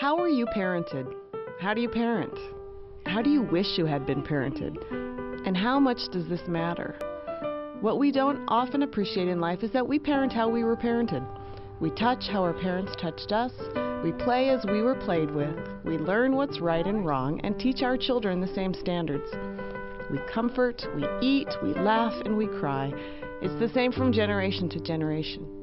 How were you parented? How do you parent? How do you wish you had been parented? And how much does this matter? What we don't often appreciate in life is that we parent how we were parented. We touch how our parents touched us. We play as we were played with. We learn what's right and wrong and teach our children the same standards. We comfort, we eat, we laugh, and we cry. It's the same from generation to generation.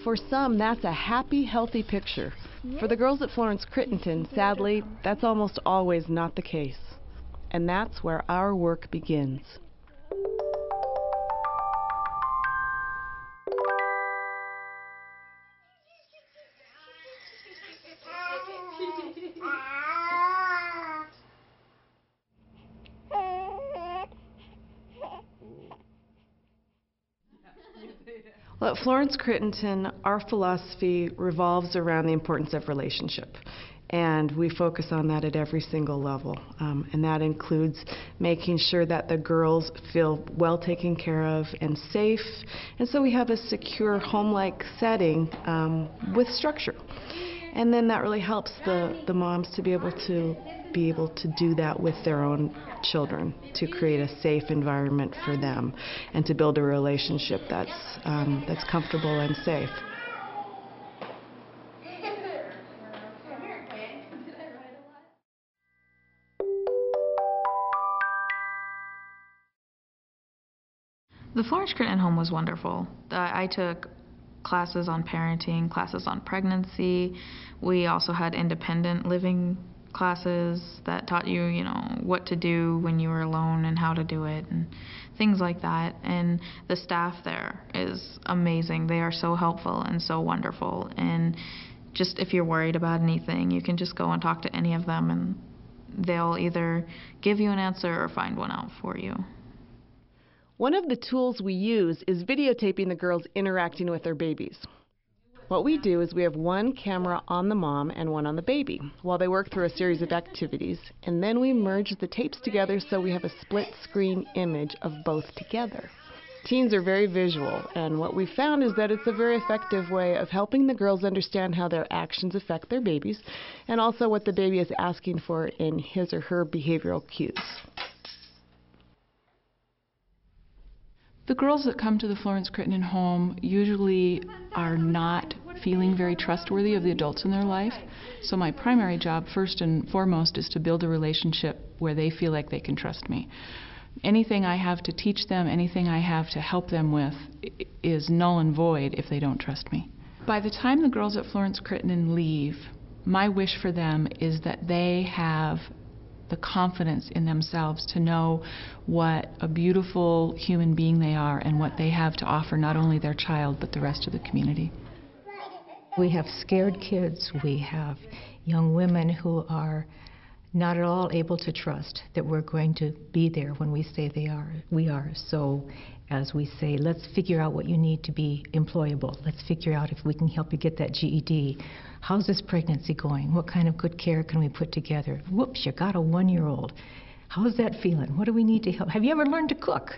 For some, that's a happy, healthy picture. For the girls at Florence Crittenton, sadly, that's almost always not the case. And that's where our work begins. Well, at Florence Crittenton, our philosophy revolves around the importance of relationship, and we focus on that at every single level. And that includes making sure that the girls feel well taken care of and safe, and so we have a secure home-like setting with structure. And then that really helps the moms to be able to do that with their own children, to create a safe environment for them and to build a relationship that's comfortable and safe. The Florence Crittenton home was wonderful. I took classes on parenting, classes on pregnancy. We also had independent living classes that taught you, what to do when you were alone and how to do it and things like that. And the staff there is amazing. They are so helpful and so wonderful. And just if you're worried about anything, you can just go and talk to any of them and they'll either give you an answer or find one out for you. One of the tools we use is videotaping the girls interacting with their babies. What we do is we have one camera on the mom and one on the baby while they work through a series of activities, and then we merge the tapes together so we have a split-screen image of both together. Teens are very visual, and what we found is that it's a very effective way of helping the girls understand how their actions affect their babies and also what the baby is asking for in his or her behavioral cues. The girls that come to the Florence Crittenton home usually are not feeling very trustworthy of the adults in their life. So my primary job, first and foremost, is to build a relationship where they feel like they can trust me. Anything I have to teach them, anything I have to help them with is null and void if they don't trust me. By the time the girls at Florence Crittenton leave, my wish for them is that they have the confidence in themselves to know what a beautiful human being they are and what they have to offer not only their child but the rest of the community. We have scared kids. We have young women who are not at all able to trust that we're going to be there when we say we are. So as we say, let's figure out what you need to be employable. Let's figure out if we can help you get that GED. How's this pregnancy going? What kind of good care can we put together? Whoops, you got a 1-year-old. How's that feeling? What do we need to help? Have you ever learned to cook?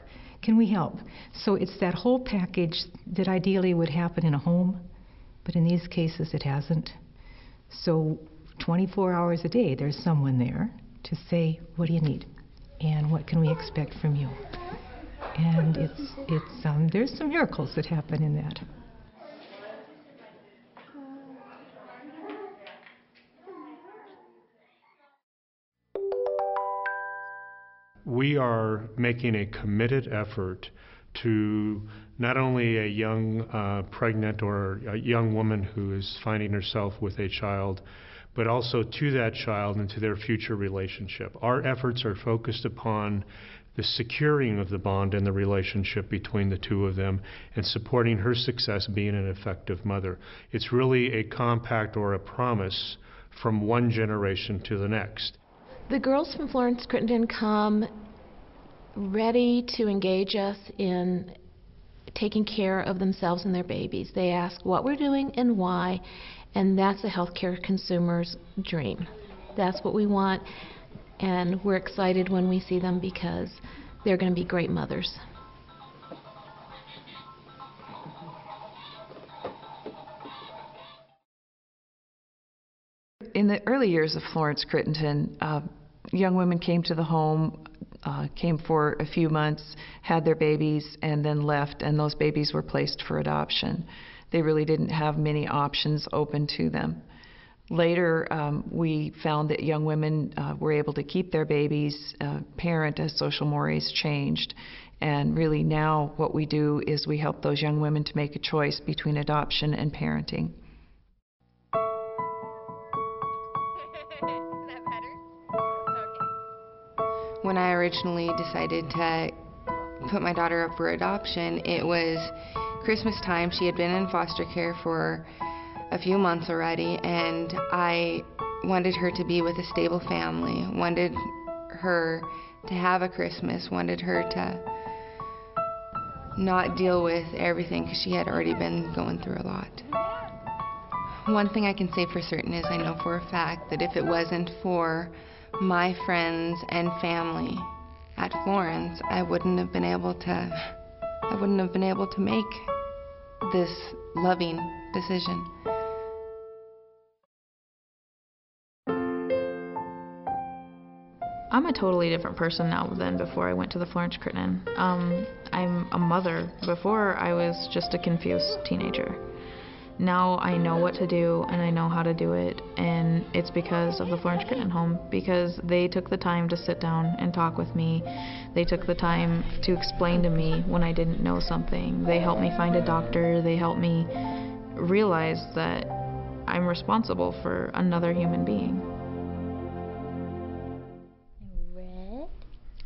Can we help? So it's that whole package that ideally would happen in a home, but in these cases it hasn't. So 24 hours a day there's someone there to say, what do you need? And what can we expect from you? And there's some miracles that happen in that. We are making a committed effort to not only a young pregnant or a young woman who is finding herself with a child, but also to that child and to their future relationship. Our efforts are focused upon the securing of the bond and the relationship between the two of them and supporting her success being an effective mother. It's really a compact or a promise from one generation to the next. The girls from Florence Crittenton come ready to engage us in taking care of themselves and their babies. They ask what we're doing and why, and that's a healthcare consumer's dream. That's what we want, and we're excited when we see them because they're going to be great mothers. In the early years of Florence Crittenton, young women came to the home, came for a few months, had their babies, and then left, and those babies were placed for adoption. They really didn't have many options open to them. Later, we found that young women were able to keep their babies, parent as social mores changed. And really now what we do is we help those young women to make a choice between adoption and parenting. When I originally decided to put my daughter up for adoption, it was Christmas time. She had been in foster care for a few months already, and I wanted her to be with a stable family, wanted her to have a Christmas, wanted her to not deal with everything because she had already been going through a lot. One thing I can say for certain is I know for a fact that if it wasn't for my friends and family at Florence, I wouldn't have been able to make this loving decision. I'm a totally different person now than before I went to the Florence Crittenton. I'm a mother. Before, I was just a confused teenager. Now I know what to do and I know how to do it, and it's because of the Florence Crittenton home, because they took the time to sit down and talk with me. They took the time to explain to me when I didn't know something. They helped me find a doctor. They helped me realize that I'm responsible for another human being.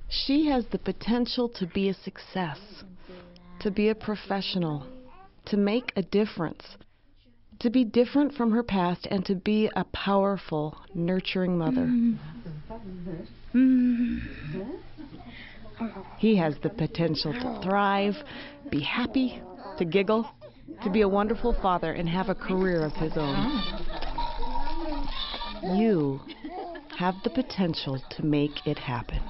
She has the potential to be a success, to be a professional, to make a difference, to be different from her past, and to be a powerful, nurturing mother. He has the potential to thrive, be happy, to giggle, to be a wonderful father, and have a career of his own. You have the potential to make it happen.